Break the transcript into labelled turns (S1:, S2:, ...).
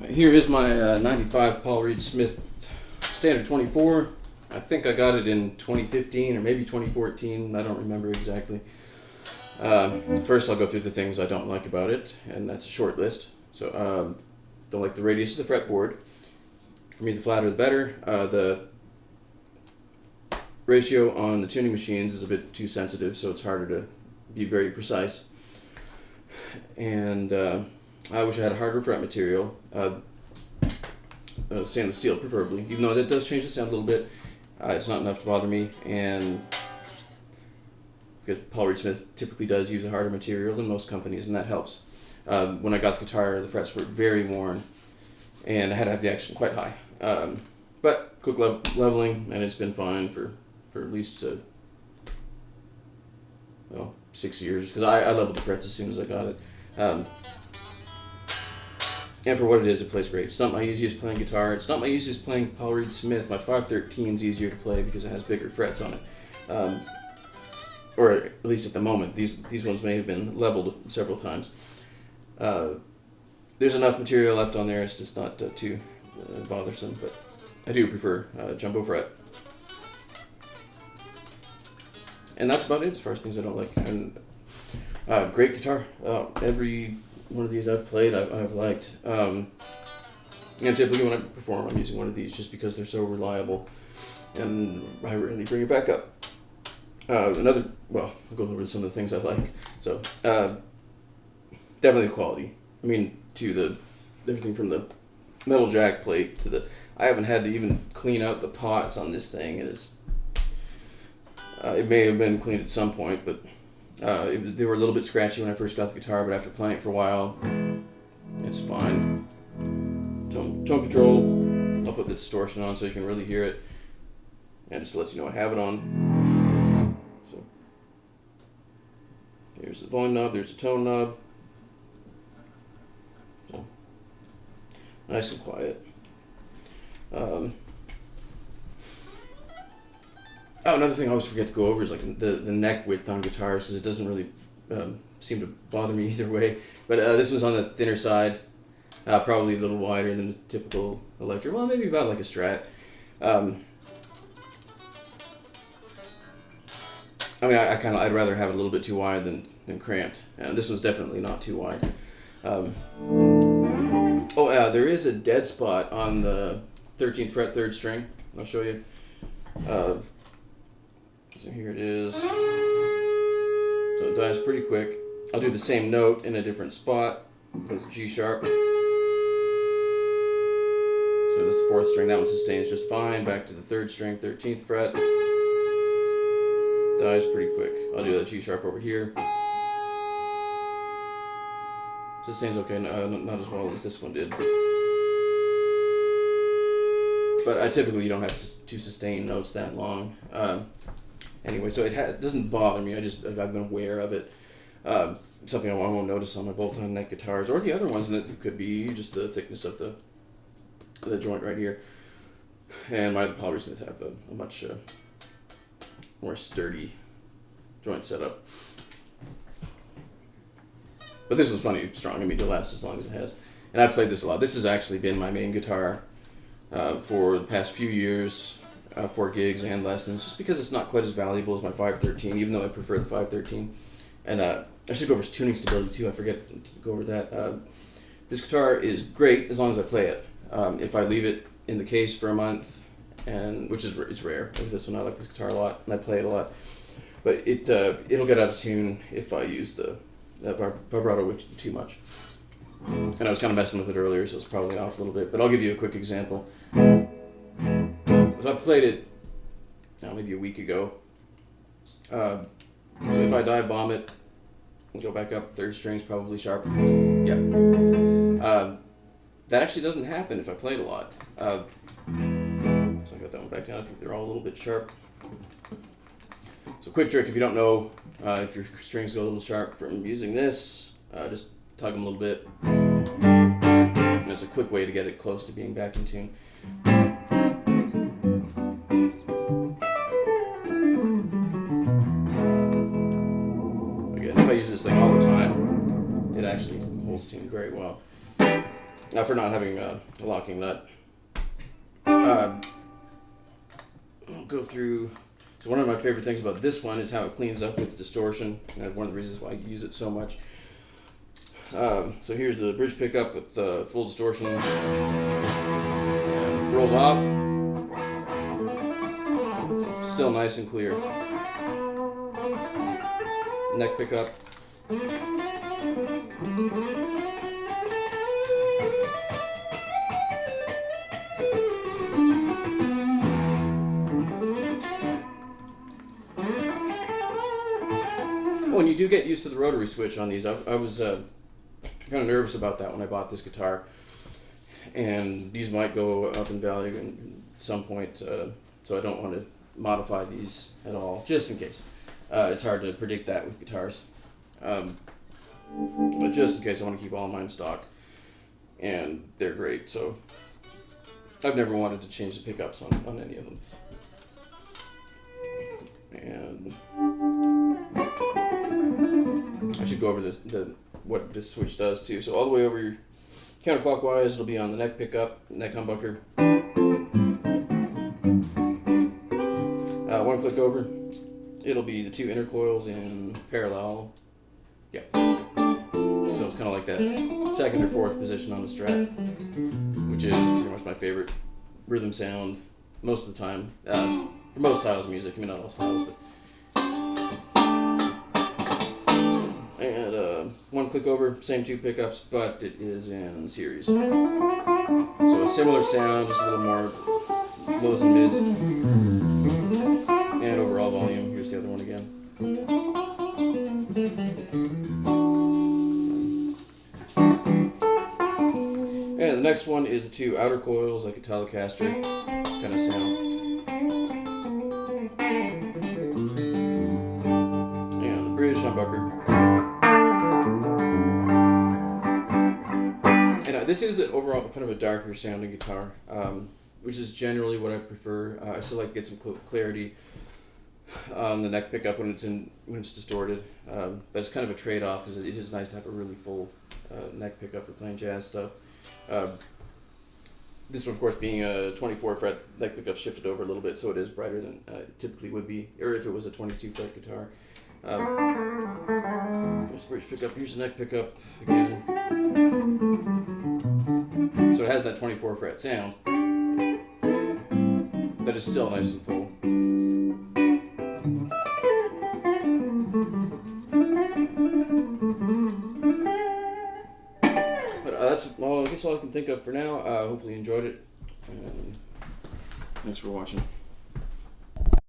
S1: Here is my 95 Paul Reed Smith Standard 24. I think I got it in 2015 or maybe 2014. I don't remember exactly. First, I'll go through the things I don't like about it, and that's a short list. So, don't like the radius of the fretboard. For me, the flatter the better. The ratio on the tuning machines is a bit too sensitive, so it's harder to be very precise. And I wish I had a harder fret material, stainless steel preferably, even though that does change the sound a little bit. It's not enough to bother me, and Paul Reed Smith typically does use a harder material than most companies, and that helps. When I got the guitar, the frets were very worn, and I had to have the action quite high. But quick leveling, and it's been fine for at least 6 years, because I leveled the frets as soon as I got it. And for what it is, it plays great. It's not my easiest playing guitar. It's not my easiest playing Paul Reed Smith. My 513 is easier to play because it has bigger frets on it. Or at least at the moment. These ones may have been leveled several times. There's enough material left on there. It's just not too bothersome. But I do prefer jumbo fret. And that's about it as far as things I don't like. And great guitar. Every one of these I've played, I've liked. And typically when I perform, I'm using one of these just because they're so reliable, and I rarely bring it back up. I'll go over some of the things I like. So, definitely the quality. I mean, to everything from the metal jack plate to I haven't had to even clean out the pots on this thing. It may have been cleaned at some point, but they were a little bit scratchy when I first got the guitar, but after playing it for a while, it's fine. Tone control, I'll put the distortion on so you can really hear it, and just to let you know I have it on. So, here's the volume knob, there's the tone knob. So, nice and quiet. Another thing I always forget to go over is like the neck width on guitars, because it doesn't really seem to bother me either way. But this was on the thinner side, probably a little wider than the typical electric. Well, maybe about like a Strat. I'd rather have it a little bit too wide than cramped, and this was definitely not too wide. There is a dead spot on the 13th fret, 3rd string. I'll show you. So here it is. So it dies pretty quick. I'll do the same note in a different spot. That's G sharp. So this is the 4th string. That one sustains just fine. Back to the 3rd string, 13th fret. Dies pretty quick. I'll do that G sharp over here. Sustains okay, not as well as this one did. But typically you don't have to sustain notes that long. Anyway, so it doesn't bother me. I've been aware of it. Something I won't notice on my bolt-on neck guitars or the other ones, and it could be just the thickness of the joint right here. And my Paul Reed Smith have a much more sturdy joint setup. But this was plenty strong. I mean, to last as long as it has. And I've played this a lot. This has actually been my main guitar for the past few years, for gigs and lessons, just because it's not quite as valuable as my 513, even though I prefer the 513. And I should go over tuning stability too. I forget to go over that. This guitar is great as long as I play it. If I leave it in the case for a month, which is rare with this one, I like this guitar a lot and I play it a lot. But it'll get out of tune if I use the vibrato too much. And I was kind of messing with it earlier, so it's probably off a little bit. But I'll give you a quick example. So I played it maybe a week ago. So if I dive bomb it and go back up, 3rd string's probably sharp. Yeah. That actually doesn't happen if I play it a lot. So I got that one back down. I think they're all a little bit sharp. So quick trick, if you don't know if your strings go a little sharp from using this, just tug them a little bit. There's a quick way to get it close to being back in tune. Again, if I use this thing all the time, it actually holds tune very well. for not having a locking nut. I'll go through. So one of my favorite things about this one is how it cleans up with distortion. And one of the reasons why I use it so much. So here's the bridge pickup with full distortion and rolled off. Still nice and clear. Neck pickup. Oh, and you do get used to the rotary switch on these. I was kind of nervous about that when I bought this guitar, and these might go up in value at some point, so I don't want to modify these at all, just in case. It's hard to predict that with guitars, but just in case, I want to keep all of mine in stock, and they're great, so I've never wanted to change the pickups on any of them. And I should go over what this switch does too. So all the way over counterclockwise, it'll be on the neck pickup, neck humbucker. One click over, it'll be the two inner coils in parallel. Yeah. So it's kind of like that second or fourth position on the Strat, which is pretty much my favorite rhythm sound most of the time. For most styles of music, I mean not all styles, but. And one click over, same two pickups, but it is in series. So a similar sound, just a little more lows and mids. And overall volume. Here's the other one again. And the next one is the two outer coils, like a Telecaster kind of sound. And the bridge humbucker. This is overall kind of a darker sounding guitar, which is generally what I prefer. I still like to get some clarity on the neck pickup when it's distorted, but it's kind of a trade-off because it is nice to have a really full neck pickup for playing jazz stuff. This one, of course, being a 24 fret neck pickup shifted over a little bit, so it is brighter than it typically would be, or if it was a 22 fret guitar. Here's the bridge pickup. Here's the neck pickup again. So it has that 24 fret sound, but it's still nice and full. But that's all I guess all I can think of for now. Hopefully you enjoyed it. And thanks for watching.